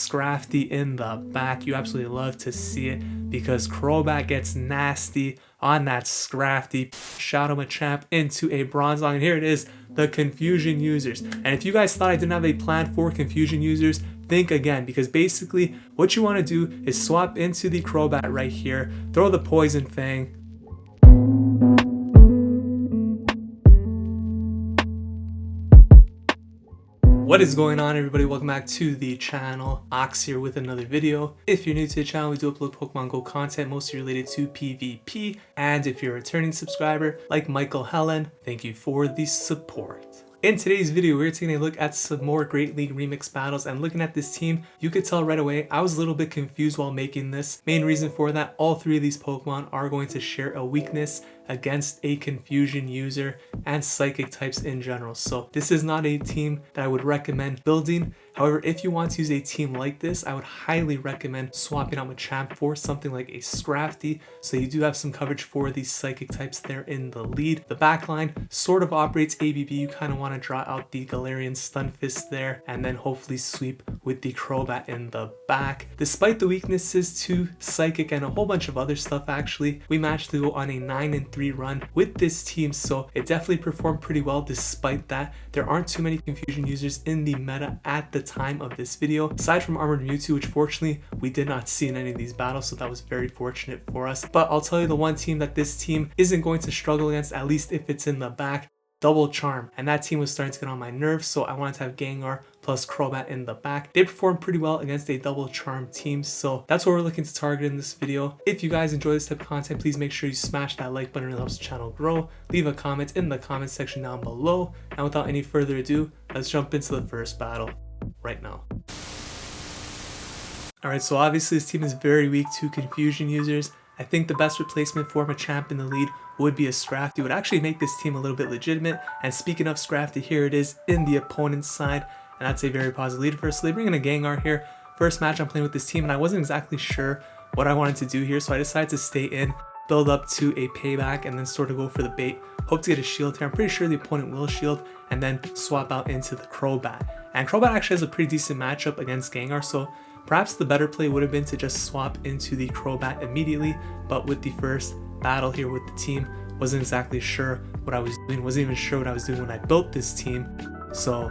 Scrafty in the back. You absolutely love to see it because Crobat gets nasty on that Scrafty. Shadow Machamp into a Bronzong, and here it is, the confusion users. And if you guys thought I didn't have a plan for confusion users, think again, because basically what you want to do is swap into the Crobat right here, throw the Poison Fang. What is going on, everybody? Welcome back to the channel. Ox here with another video. If you're new to the channel, we do upload Pokemon Go content mostly related to PvP, and if you're a returning subscriber like Michael Helen, thank you for the support. In today's video, we're taking a look at some more Great League Remix battles, and looking at this team, you could tell right away I was a little bit confused while making this. Main reason for that, all three of these Pokemon are going to share a weakness against a confusion user and psychic types in general. So this is not a team that I would recommend building. However, if you want to use a team like this, I would highly recommend swapping out Machamp for something like a Scrafty, so you do have some coverage for these psychic types there in the lead. The backline sort of operates ABB. You kind of want to draw out the Galarian Stunfisk there and then hopefully sweep with the Crobat in the back. Despite the weaknesses to psychic and a whole bunch of other stuff, actually, we managed to go on a 9-3 run with this team, so it definitely performed pretty well. Despite that, there aren't too many confusion users in the meta at the time of this video, aside from Armored Mewtwo, which fortunately we did not see in any of these battles, so that was very fortunate for us. But I'll tell you the one team that this team isn't going to struggle against, at least if it's in the back: Double Charm. And that team was starting to get on my nerves, so I wanted to have Gengar plus Crobat in the back. They performed pretty well against a Double Charm team, so that's what we're looking to target in this video. If you guys enjoy this type of content, please make sure you smash that like button. It helps the channel grow. Leave a comment in the comment section down below, and without any further ado, let's jump into the first battle right now. Alright, so obviously this team is very weak to confusion users. I think the best replacement for Machamp in the lead would be a Scrafty. It would actually make this team a little bit legitimate. And speaking of Scrafty, here it is in the opponent's side, and that's a very positive lead first. So they bring in a Gengar here. First match I'm playing with this team, and I wasn't exactly sure what I wanted to do here, so I decided to stay in, build up to a payback, and then sort of go for the bait. Hope to get a shield here. I'm pretty sure the opponent will shield, and then swap out into the Crobat. And Crobat actually has a pretty decent matchup against Gengar, so perhaps the better play would have been to just swap into the Crobat immediately. But with the first battle here with the team, wasn't exactly sure what I was doing, wasn't even sure what I was doing when I built this team. So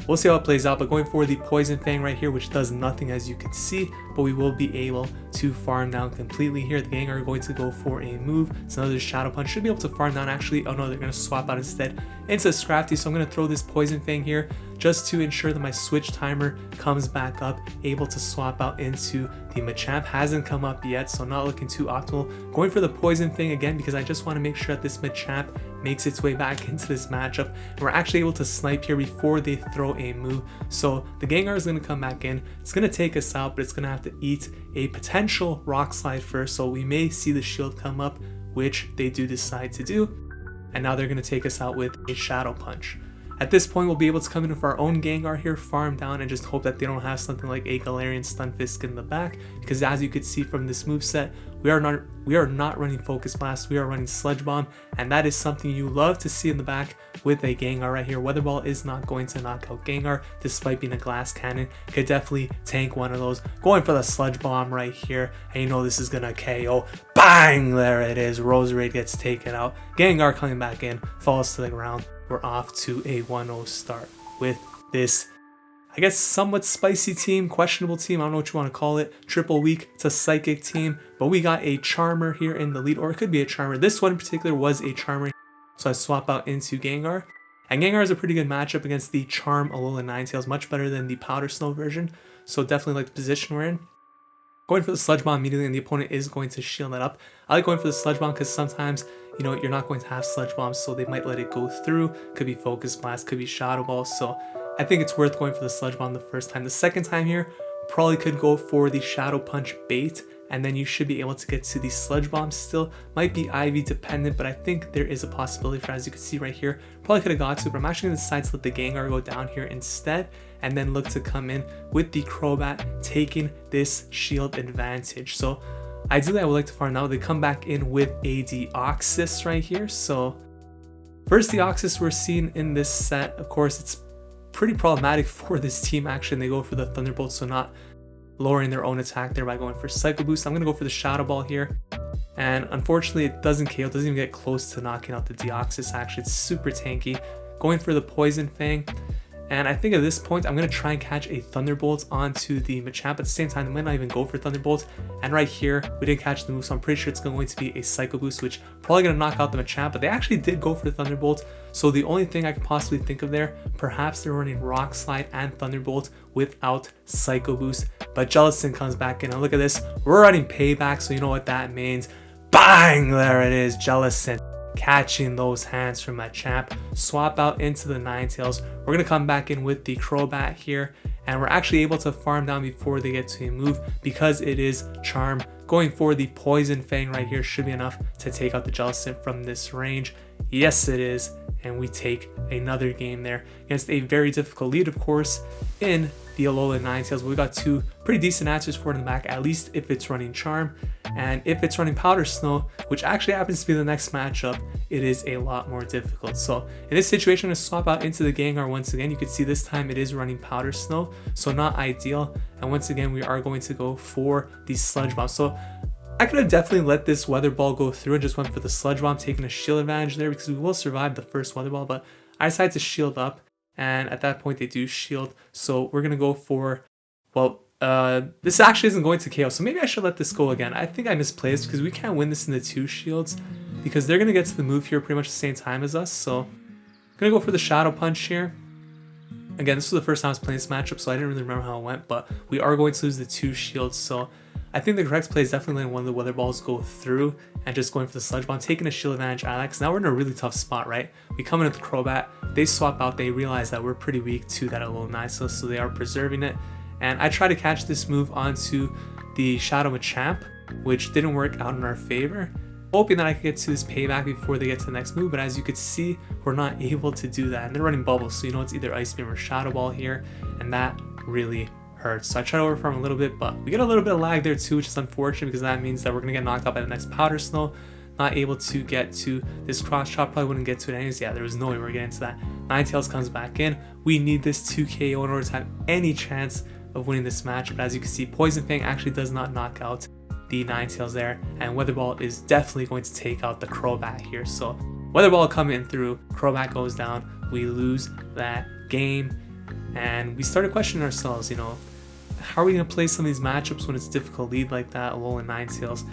we'll see how it plays out. But going for the Poison Fang right here, which does nothing as you can see, but we will be able to farm down completely here. The Gengar are going to go for a move. It's another Shadow Punch. Should be able to farm down actually. Oh no, they're going to swap out instead into Scrafty. So I'm going to throw this Poison Fang here just to ensure that my switch timer comes back up, able to swap out into the Machamp. Hasn't come up yet, so not looking too optimal. Going for the Poison Thing again because I just want to make sure that this Machamp makes its way back into this matchup. And we're actually able to snipe here before they throw a move. So the Gengar is going to come back in. It's going to take us out, but it's going to have to eat a potential Rock Slide first. So we may see the shield come up, which they do decide to do. And now they're going to take us out with a Shadow Punch. At this point, we'll be able to come in with our own Gengar here, farm down, and just hope that they don't have something like a Galarian Stunfisk in the back, because as you could see from this moveset, we are not running Focus Blast, we are running Sludge Bomb, and that is something you love to see in the back with a Gengar right here. Weather Ball is not going to knock out Gengar, despite being a glass cannon. Could definitely tank one of those. Going for the Sludge Bomb right here, and you know this is gonna KO. Bang! There it is. Roserade gets taken out. Gengar coming back in, falls to the ground. We're off to a 1-0 start with this, I guess, somewhat spicy team, questionable team, I don't know what you want to call it. Triple weak, it's a psychic team, but we got a Charmer here in the lead, or it could be a Charmer. This one in particular was a Charmer, so I swap out into Gengar. And Gengar is a pretty good matchup against the Charm Alolan Ninetales, much better than the Powder Snow version, so definitely like the position we're in. Going for the Sludge Bomb immediately, and the opponent is going to shield that up. I like going for the Sludge Bomb because sometimes, you know, you're not going to have Sludge Bombs, so they might let it go through. Could be Focus Blast, could be Shadow Ball, so I think it's worth going for the Sludge Bomb the first time. The second time here, probably could go for the Shadow Punch bait, and then you should be able to get to the Sludge Bomb still. Might be IV dependent, but I think there is a possibility for, as you can see right here, probably could have got to, but I'm actually going to decide to let the Gengar go down here instead, and then look to come in with the Crobat, taking this shield advantage. So ideally I would like to farm now. They come back in with a Deoxys right here. So first Deoxys we're seeing in this set, of course it's pretty problematic for this team actually, and they go for the Thunderbolt, so not lowering their own attack there by going for Psycho Boost. I'm going to go for the Shadow Ball here. And unfortunately, it doesn't KO. It doesn't even get close to knocking out the Deoxys. Actually, it's super tanky. Going for the Poison Fang. And I think at this point, I'm going to try and catch a Thunderbolt onto the Machamp. At the same time, I might not even go for Thunderbolt. And right here, we didn't catch the move, so I'm pretty sure it's going to be a Psycho Boost, which probably going to knock out the Machamp. But they actually did go for the Thunderbolt. So the only thing I could possibly think of there, perhaps they're running Rock Slide and Thunderbolt without Psycho Boost. But Jellicent comes back in, and look at this. We're running Payback, so you know what that means. Bang! There it is, Jellicent. Catching those hands from Machamp. Swap out into the Ninetales. We're going to come back in with the Crobat here, and we're actually able to farm down before they get to a move because it is Charm. Going for the Poison Fang right here should be enough to take out the Jellicent from this range. Yes, it is, and we take another game there against a very difficult lead, of course, in the Alolan Ninetales. We got two pretty decent answers for it in the back, at least if it's running Charm. And if it's running Powder Snow, which actually happens to be the next matchup, it is a lot more difficult. So in this situation, I'm going to swap out into the Gengar once again. You can see this time it is running Powder Snow, so not ideal. And once again, we are going to go for the Sludge Bomb. So I could have definitely let this Weather Ball go through and just went for the Sludge Bomb, taking a shield advantage there because we will survive the first Weather Ball, but I decided to shield up. And at that point, they do shield. So we're going to go for, well, this actually isn't going to KO. So maybe I should let this go again. I think I misplaced because we can't win this in the 2 shields because they're going to get to the move here pretty much the same time as us. So I'm going to go for the Shadow Punch here. Again, this was the first time I was playing this matchup, so I didn't really remember how it went. But we are going to lose the 2 shields. So I think the correct play is definitely letting one of the Weather Balls go through and just going for the Sludge Bomb, taking a shield advantage out of that, because now we're in a really tough spot, right? We come in with the Crobat, they swap out, they realize that we're pretty weak to that Alolan Ninetales, so they are preserving it. And I try to catch this move onto the Shadow Machamp, which didn't work out in our favor, hoping that I could get to this Payback before they get to the next move, but as you could see, we're not able to do that. And they're running Bubbles, so you know it's either Ice Beam or Shadow Ball here, and that really hurts. So I try to overfarm a little bit, but we get a little bit of lag there too, which is unfortunate because that means that we're going to get knocked out by the next Powder Snow. Not able to get to this Cross Chop, probably wouldn't get to it anyways. Yeah, there was no way we're getting to that. Ninetales comes back in. We need this 2 KO in order to have any chance of winning this match, but as you can see, Poison Fang actually does not knock out the Ninetales there, and Weather Ball is definitely going to take out the Crobat here. So Weather Ball coming through, Crobat goes down, we lose that game, and we started questioning ourselves, you know, how are we going to play some of these matchups when it's a difficult lead like that, Alolan Ninetales?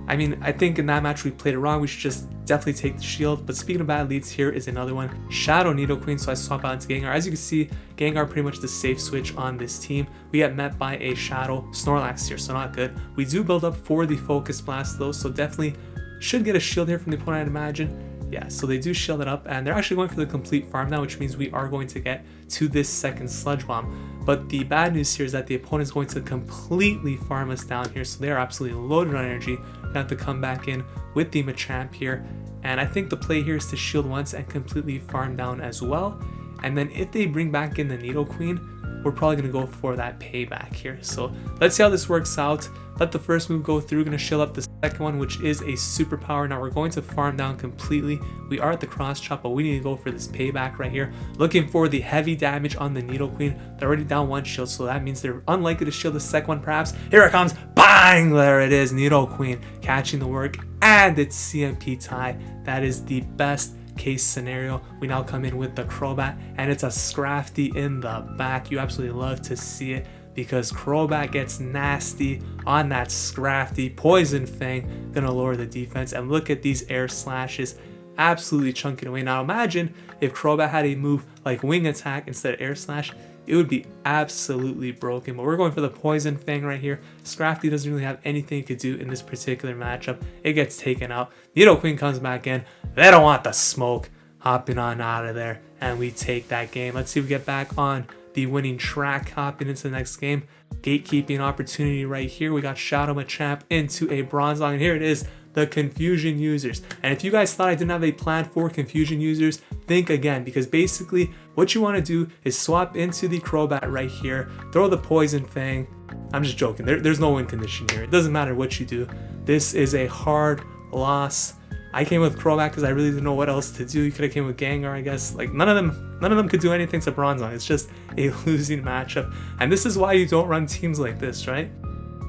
I mean, I think in that match we played it wrong. We should just definitely take the shield. But speaking of bad leads, here is another one. Shadow Nidoqueen, so I swap out into Gengar. As you can see, Gengar pretty much the safe switch on this team. We get met by a Shadow Snorlax here, so not good. We do build up for the Focus Blast though, so definitely should get a shield here from the opponent, I'd imagine. Yeah, so they do shield it up, and they're actually going for the complete farm now, which means we are going to get to this second Sludge Bomb. But the bad news here is that the opponent is going to completely farm us down here, so they are absolutely loaded on energy. We're going to have to come back in with the Machamp here, and I think the play here is to shield once and completely farm down as well. And then if they bring back in the Nidoqueen, we're probably going to go for that Payback here. So let's see how this works out. Let the first move go through. Going to shield up the second one, which is a superpower. Now we're going to farm down completely. We are at the Cross Chop, but we need to go for this Payback right here. Looking for the heavy damage on the Nidoqueen. They're already down 1 shield, so that means they're unlikely to shield the second one perhaps. Here it comes. Bang! There it is. Nidoqueen catching the work, and it's CMP tie. That is the best case scenario. We now come in with the Crobat, and it's a Scrafty in the back. You absolutely love to see it because Crobat gets nasty on that Scrafty. Poison Fang gonna lower the defense, and look at these air slashes, absolutely chunking away. Now imagine if Crobat had a move like Wing Attack instead of Air Slash, it would be absolutely broken. But we're going for the Poison Fang right here. Scrafty doesn't really have anything to do in this particular matchup. It gets taken out. Nidoqueen comes back in. They don't want the smoke. Hopping on out of there, and we take that game. Let's see if we get back on the winning track, hopping into the next game. Gatekeeping opportunity right here. We got Shadow Machamp into a Bronzong, and here it is, the Confusion users. And if you guys thought I didn't have a plan for Confusion users, think again, because basically what you want to do is swap into the Crobat right here, throw the Poison Fang. I'm just joking, there's no win condition here. It doesn't matter what you do. This is a hard loss. I came with Crobat because I really didn't know what else to do. You could have came with Gengar, I guess. Like, none of them none of them could do anything to Bronzong. It's just a losing matchup. And this is why you don't run teams like this, right?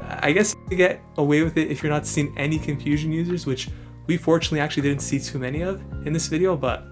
I guess you get away with it if you're not seeing any confusion users, which we fortunately actually didn't see too many of in this video, but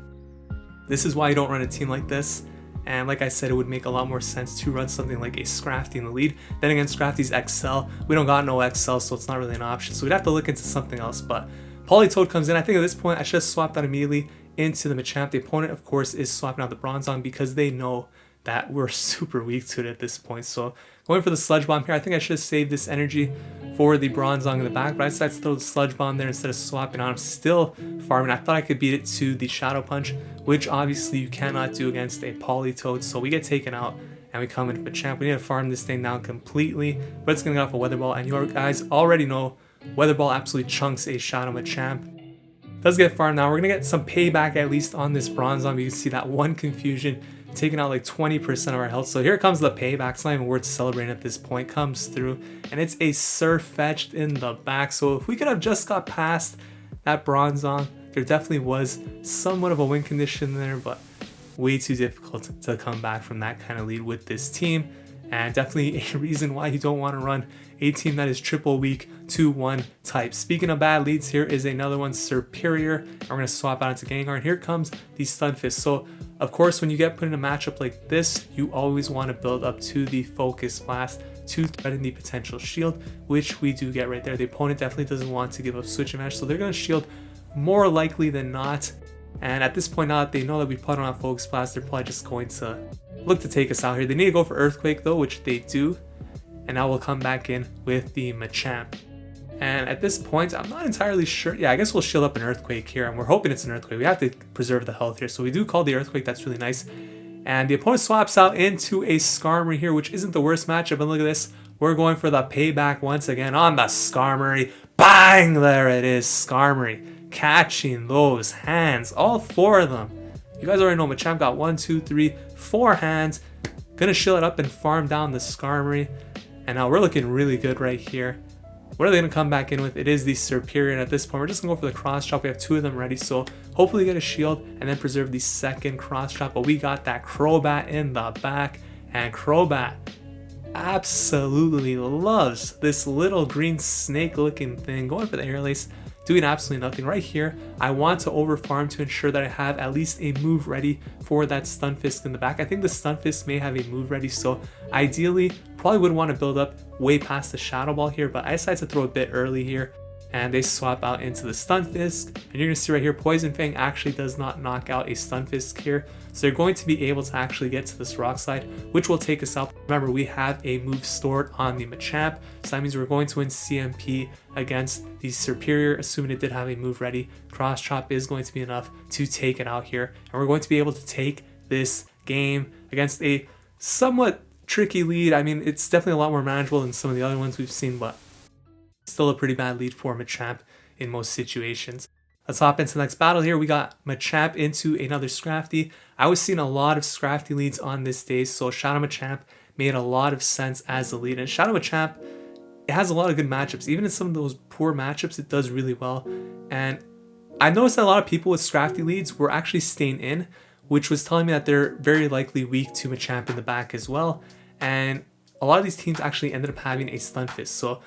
this is why you don't run a team like this. And like I said, it would make a lot more sense to run something like a Scrafty in the lead. Then again, Scrafty's XL. We don't got no XL, so it's not really an option. So we'd have to look into something else. But Politoed comes in. I think at this point, I should have swapped that immediately into the Machamp. The opponent, of course, is swapping out the Bronzong because they know that we're super weak to it at this point. So going for the Sludge Bomb here, I think I should have saved this energy for the Bronzong in the back, but I decided to throw the Sludge Bomb there instead of swapping out. I'm still farming. I thought I could beat it to the Shadow Punch, which obviously you cannot do against a Politoed, so we get taken out and we come in for Machamp. We need to farm this thing down completely, but it's going to get off a Weather Ball, and you guys already know Weather Ball absolutely chunks a Shadow Machamp. Does get farmed now. We're going to get some payback at least on this Bronzong. You can see that one confusion taking out like 20% of our health. So here comes the payback. It's not even worth celebrating at this point. Comes through, and it's a SirFetch'd in the back. So if we could have just got past that Bronzong, there definitely was somewhat of a win condition there, but way too difficult to come back from that kind of lead with this team. And definitely a reason why you don't want to run a team that is triple weak 2-1 type. Speaking of bad leads, here is another one, Serperior. And we're going to swap out into Gengar, and here comes the Stunfisk. So of course, when you get put in a matchup like this, you always want to build up to the Focus Blast to threaten the potential shield, which we do get right there. The opponent definitely doesn't want to give up switch and match, so they're going to shield more likely than not. And at this point now that they know that we put on Focus Blast, they're probably just going to look to take us out here. They need to go for Earthquake though, which they do. And now we'll come back in with the Machamp. And at this point, I'm not entirely sure. Yeah, I guess we'll shield up an Earthquake here, and we're hoping it's an Earthquake. We have to preserve the health here, so we do call the Earthquake. That's really nice. And the opponent swaps out into a Skarmory here, which isn't the worst matchup. And look at this. We're going for the payback once again on the Skarmory. Bang! There it is, Skarmory. Catching those hands, all four of them. You guys already know Machamp got 1, 2, 3, 4 hands. Gonna shield it up and farm down the Skarmory. And now we're looking really good right here. What are they going to come back in with? It is the Serperior, and at this point, we're just going to go for the cross chop. We have 2 of them ready, so hopefully get a shield and then preserve the second cross chop. But we got that Crobat in the back, and Crobat absolutely loves this little green snake-looking thing. Going for the Air Lace, doing absolutely nothing. Right here, I want to overfarm to ensure that I have at least a move ready for that Stunfisk in the back. I think the Stunfisk may have a move ready, so ideally, probably would want to build up way past the Shadow Ball here, but I decided to throw a bit early here, and they swap out into the Stunfisk. And you're going to see right here, Poison Fang actually does not knock out a Stunfisk here, so you're going to be able to actually get to this Rock Slide, which will take us out. Remember, we have a move stored on the Machamp, so that means we're going to win CMP against the Serperior, assuming it did have a move ready. Cross Chop is going to be enough to take it out here, and we're going to be able to take this game against a somewhat tricky lead. I mean, it's definitely a lot more manageable than some of the other ones we've seen, but still a pretty bad lead for Machamp in most situations. Let's hop into the next battle here. We got Machamp into another Scrafty. I was seeing a lot of Scrafty leads on this day, so Shadow Machamp made a lot of sense as the lead. And Shadow Machamp, it has a lot of good matchups. Even in some of those poor matchups, it does really well. And I noticed that a lot of people with Scrafty leads were actually staying in, which was telling me that they're very likely weak to Machamp in the back as well. And a lot of these teams actually ended up having a Stunfisk. So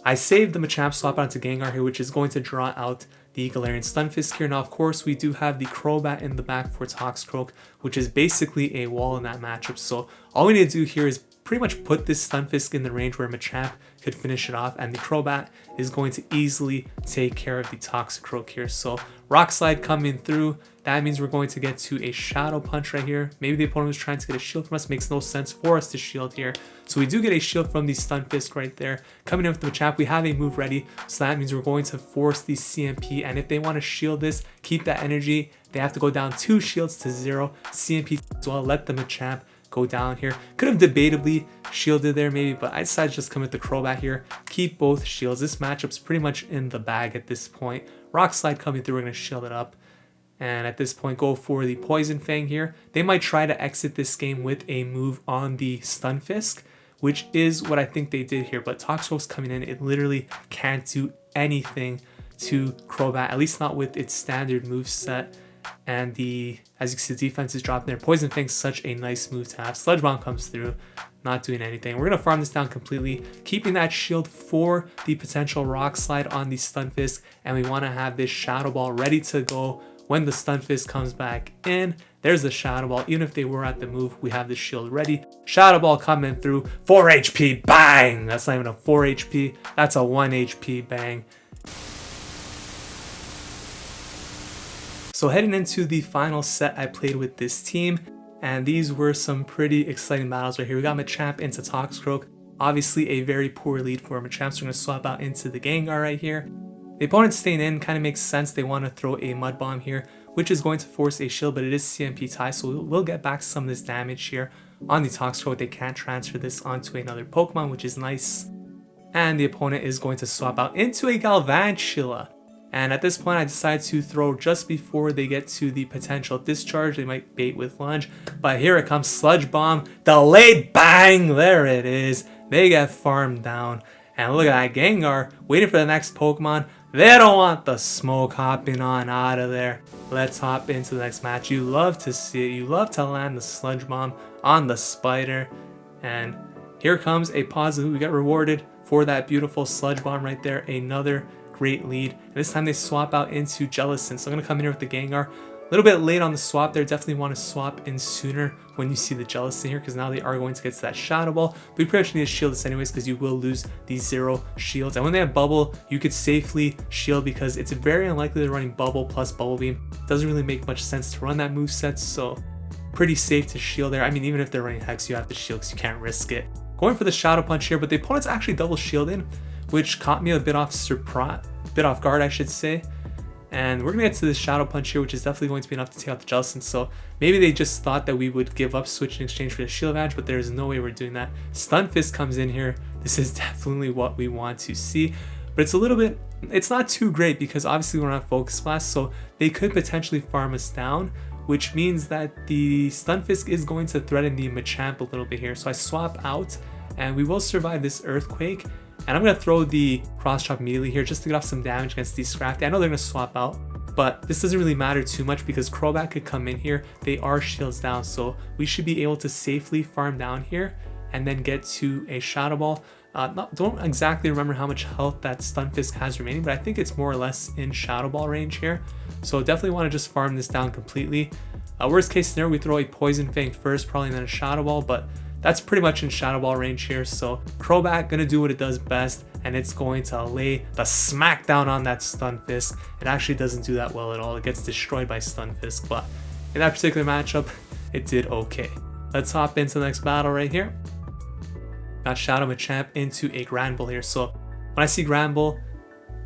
I saved the Machamp, swap out to Gengar here, which is going to draw out the Galarian Stunfisk here. Now, of course, we do have the Crobat in the back for Toxicroak, which is basically a wall in that matchup. So all we need to do here is pretty much put this Stunfisk in the range where Machamp could finish it off, and the Crobat is going to easily take care of the Toxicroak here. So Rock Slide coming through. That means we're going to get to a Shadow Punch right here. Maybe the opponent was trying to get a shield from us. Makes no sense for us to shield here. So we do get a shield from the Stunfisk right there. Coming in with the Machamp, we have a move ready. So that means we're going to force the CMP. And if they want to shield this, keep that energy, they have to go down 2 shields to 0. CMP as well. Let the Machamp go down here. Could have debatably shielded there maybe, but I decided to just come with the Crobat here. Keep both shields. This matchup's pretty much in the bag at this point. Rock Slide coming through. We're going to shield it up. And at this point, go for the Poison Fang here. They might try to exit this game with a move on the Stunfisk, which is what I think they did here. But Toxicroak's coming in. It literally can't do anything to Crobat, at least not with its standard move set. And as you can see, the defense is dropping there. Poison Fang's such a nice move to have. Sludge Bomb comes through, not doing anything. We're going to farm this down completely, keeping that shield for the potential Rock Slide on the Stunfisk. And we want to have this Shadow Ball ready to go when the Stunfisk comes back in. There's the Shadow Ball. Even if they were at the move, we have the shield ready. Shadow Ball coming through. 4 HP, bang! That's not even a 4 HP. That's a 1 HP, bang. So heading into the final set I played with this team, and these were some pretty exciting battles right here. We got Machamp into Toxicroak. Obviously a very poor lead for Machamp, so we're going to swap out into the Gengar right here. The opponent staying in kind of makes sense. They want to throw a Mud Bomb here, which is going to force a shield, but it is CMP tie, so we'll get back some of this damage here on the Toxicroak. They can't transfer this onto another Pokemon, which is nice. And the opponent is going to swap out into a Galvantula. And at this point, I decide to throw just before they get to the potential discharge. They might bait with lunge, but here it comes. Sludge Bomb, delayed, bang, there it is. They get farmed down. And look at that, Gengar waiting for the next Pokemon. They don't want the smoke, hopping on out of there. Let's hop into the next match. You love to see it. You love to land the Sludge Bomb on the Spider. And here comes a positive. We got rewarded for that beautiful Sludge Bomb right there. Another great lead. And this time they swap out into Jellicent. So I'm going to come in here with the Gengar. A little bit late on the swap there. Definitely want to swap in sooner when you see the Jellicent here, because now they are going to get to that Shadow Ball. But you pretty much need to shield this anyways, because you will lose these 0 shields. And when they have Bubble, you could safely shield, because it's very unlikely they're running Bubble plus Bubble Beam. Doesn't really make much sense to run that moveset, so pretty safe to shield there. I mean, even if they're running Hex, you have to shield because you can't risk it. Going for the Shadow Punch here, but the opponent's actually double shielding, which caught me a bit off guard, I should say. And we're going to get to this Shadow Punch here, which is definitely going to be enough to take out the Jellicent. So maybe they just thought that we would give up Switch in exchange for the shield advantage, but there's no way we're doing that. Stunfisk comes in here. This is definitely what we want to see. But it's a little bit, it's not too great, because obviously we're not Focus Blast, so they could potentially farm us down, which means that the Stunfisk is going to threaten the Machamp a little bit here. So I swap out, and we will survive this Earthquake. And I'm going to throw the Cross Chop immediately here just to get off some damage against these Scrafty. I know they're going to swap out, but this doesn't really matter too much because Crobat could come in here. They are shields down, so we should be able to safely farm down here and then get to a Shadow Ball. Don't exactly remember how much health that Stunfisk has remaining, but I think it's more or less in Shadow Ball range here. So definitely want to just farm this down completely. Worst case scenario, we throw a Poison Fang first, probably, and then a Shadow Ball, but that's pretty much in Shadow Ball range here. So Crobat gonna do what it does best, and it's going to lay the smackdown on that Stunfisk. It actually doesn't do that well at all. It gets destroyed by Stunfisk, but in that particular matchup, it did okay. Let's hop into the next battle right here. Got Shadow Machamp into a Granbull here. So when I see Granbull,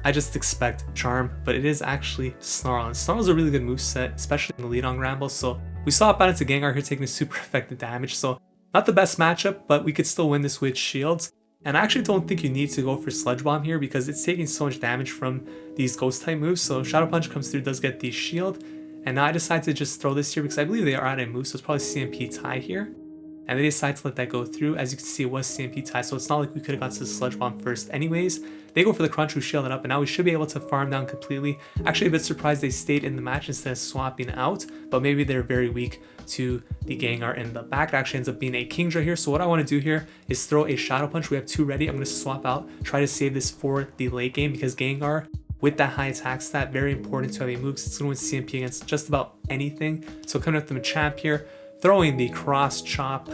I just expect Charm, but it is actually Snarl. And Snarl's a really good moveset, especially in the lead on Granbull. So we swap out into Gengar here, taking a super effective damage. So not the best matchup, but we could still win this with shields. And I actually don't think you need to go for Sludge Bomb here, because it's taking so much damage from these Ghost type moves. So Shadow Punch comes through, does get the shield. And now I decide to just throw this here because I believe they are out of move, so it's probably CMP tie here. And they decide to let that go through. As you can see, it was CMP tie, so it's not like we could have got to the Sludge Bomb first anyways. They go for the Crunch, who shield it up, and now we should be able to farm down completely. Actually, a bit surprised they stayed in the match instead of swapping out, but maybe they're very weak to the Gengar in the back. It actually ends up being a Kingdra here. So what I want to do here is throw a Shadow Punch. We have 2 ready. I'm going to swap out, try to save this for the late game, because Gengar, with that high attack stat, very important to have a move, because it's going to win CMP against just about anything. So coming with the Machamp here, throwing the Cross Chop.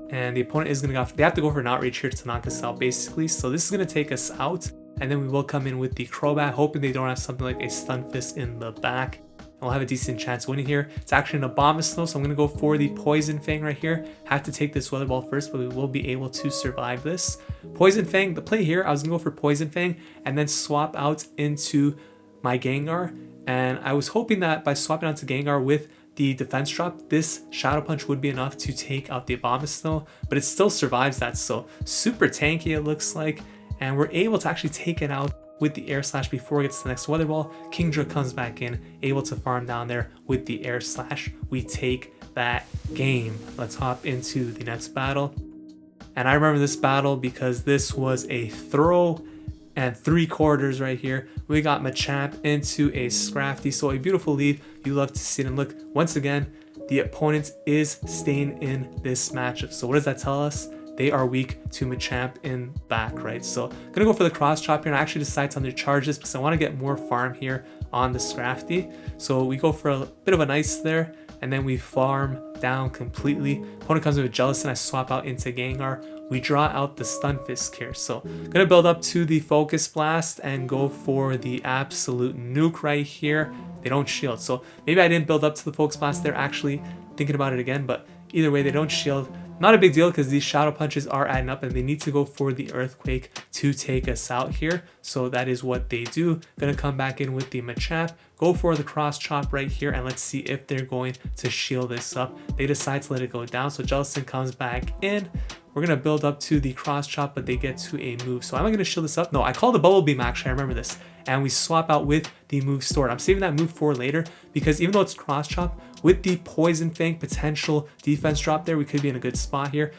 And the opponent is going to go, they have to go for an Outrage here to knock us out basically. So this is going to take us out, and then we will come in with the Crobat, hoping they don't have something like a Stunfisk in the back. And we'll have a decent chance winning here. It's actually an Abomasnow, so I'm going to go for the Poison Fang right here. Have to take this Weather Ball first, but we will be able to survive this. Poison Fang, the play here, I was going to go for Poison Fang and then swap out into my Gengar. And I was hoping that by swapping out to Gengar with the defense drop, this Shadow Punch would be enough to take out the Abomasnow, but it still survives that, so super tanky it looks like, and we're able to actually take it out with the Air Slash before it gets to the next Weather Ball. Kingdra comes back in, able to farm down there with the Air Slash. We take that game. Let's hop into the next battle. And I remember this battle because this was a throw and 3/4 right here. We got Machamp into a Scrafty. So a beautiful lead. You love to see it. And look, once again, the opponent is staying in this matchup. So what does that tell us? They are weak to Machamp in back, right? So I'm gonna go for the cross chop here, and I actually decide to undercharge this because I want to get more farm here on the Scrafty. So we go for a bit of an ice there, and then we farm down completely. Opponent comes in with Jellicent, I swap out into Gengar. We draw out the Stunfisk here. So I'm gonna build up to the Focus Blast and go for the absolute nuke right here. They don't shield. So maybe I didn't build up to the Focus Blast there, actually thinking about it again, but either way, they don't shield. Not a big deal because these Shadow Punches are adding up and they need to go for the Earthquake to take us out here. So that is what they do. Gonna come back in with the Machamp, go for the Cross Chop right here, and let's see if they're going to shield this up. They decide to let it go down, so Jellicent comes back in. We're gonna build up to the Cross Chop, but they get to a move. So am I gonna shield this up? No, I call the Bubble Beam actually, I remember this. And we swap out with the move stored. I'm saving that move for later because even though it's Cross Chop, with the Poison Fang potential defense drop there, we could be in a good spot here.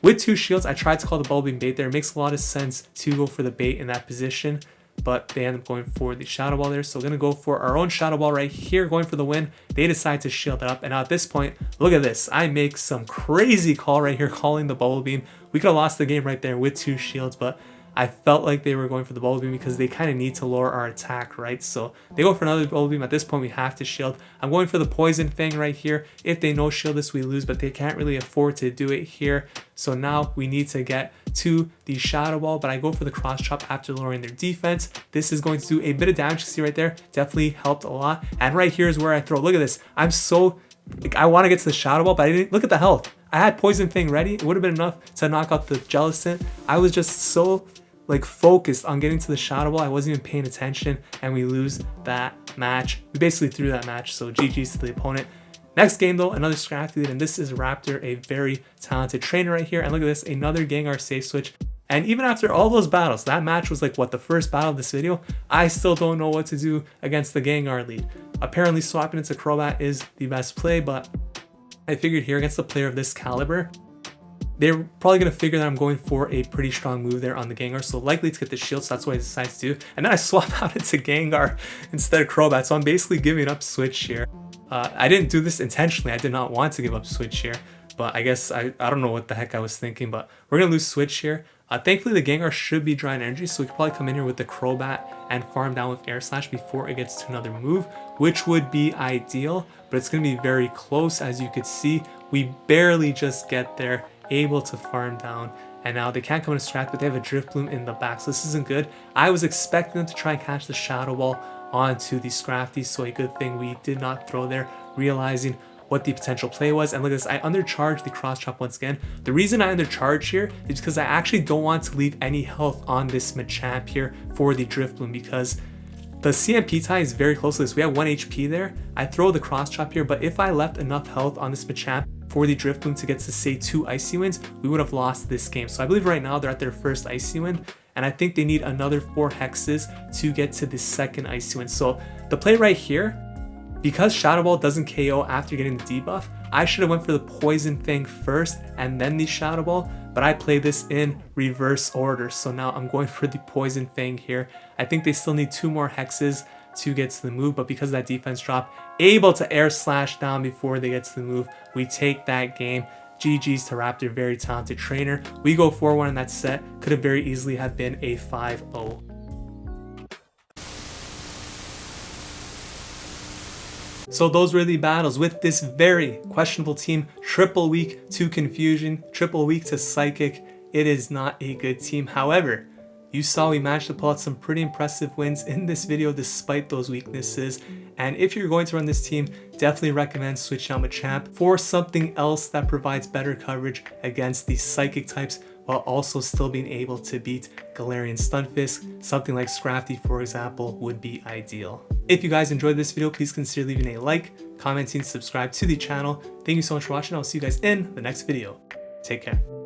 With 2 shields, I tried to call the Bubble Beam bait there. It makes a lot of sense to go for the bait in that position, but they end up going for the Shadow Ball there. So we're gonna go for our own Shadow Ball right here, going for the win. They decide to shield it up, and now at this point, look at this. I make some crazy call right here, calling the Bubble Beam. We could have lost the game right there with 2 shields, but I felt like they were going for the Bubble Beam because they kind of need to lower our attack, right? So they go for another Bubble Beam. At this point, we have to shield. I'm going for the Poison Fang right here. If they no shield this, we lose, but they can't really afford to do it here. So now we need to get to the Shadow Ball, but I go for the Cross Chop after lowering their defense. This is going to do a bit of damage. You see right there, definitely helped a lot. And right here is where I throw. Look at this. I'm so, like, I want to get to the Shadow Ball, but I didn't. Look at the health. I had Poison Fang ready. It would have been enough to knock out the Jellicent. I was just so focused on getting to the Shadow Ball. I wasn't even paying attention, and we lose that match. We basically threw that match, so GG's to the opponent. Next game though, another Scrafty lead, and this is Raptor, a very talented trainer right here. And look at this, another Gengar safe switch. And even after all those battles, that match was like, what, the first battle of this video? I still don't know what to do against the Gengar lead. Apparently swapping into Crobat is the best play, but I figured here against a player of this caliber, they're probably going to figure that I'm going for a pretty strong move there on the Gengar, so likely to get the shield, so that's what I decided to do. And then I swap out into Gengar instead of Crobat, so I'm basically giving up Switch here. I didn't do this intentionally. I did not want to give up Switch here, but I guess I don't know what the heck I was thinking, but we're going to lose Switch here. Thankfully, the Gengar should be drawing energy, so we could probably come in here with the Crobat and farm down with Air Slash before it gets to another move, which would be ideal, but it's going to be very close. As you could see, we barely just get there, able to farm down, and now they can't come into Scrafty, but they have a Drifblim in the back, so this isn't good. I was expecting them to try and catch the Shadow Ball onto the Scrafty, so a good thing we did not throw there, realizing what the potential play was. And look at this, I undercharged the Cross Chop once again. The reason I undercharged here is because I actually don't want to leave any health on this Machamp here for the Drifblim, because the CMP tie is very close to this. We have 1 HP there. I throw the Cross Chop here, but if I left enough health on this Machamp for the Drifblim to get to, say, 2 Icy Winds, we would have lost this game. So I believe right now they're at their first Icy Wind, and I think they need another 4 Hexes to get to the second Icy Wind. So the play right here, because Shadow Ball doesn't KO after getting the debuff, I should have went for the Poison Fang first and then the Shadow Ball, but I played this in reverse order. So now I'm going for the Poison Fang here. I think they still need 2 more Hexes to get to the move, but because of that defense drop, able to Air Slash down before they get to the move, we take that game. GG's to Raptor, very talented trainer. We go 4-1 in that set. Could have very easily have been a 5-0. So those were the battles with this very questionable team. Triple week to Confusion, triple week to Psychic. It is not a good team. However, you saw we managed to pull out some pretty impressive wins in this video despite those weaknesses. And if you're going to run this team, definitely recommend switching out Machamp for something else that provides better coverage against the Psychic types, while also still being able to beat Galarian Stunfisk. Something like Scrafty, for example, would be ideal. If you guys enjoyed this video, please consider leaving a like, commenting, subscribe to the channel. Thank you so much for watching. I'll see you guys in the next video. Take care.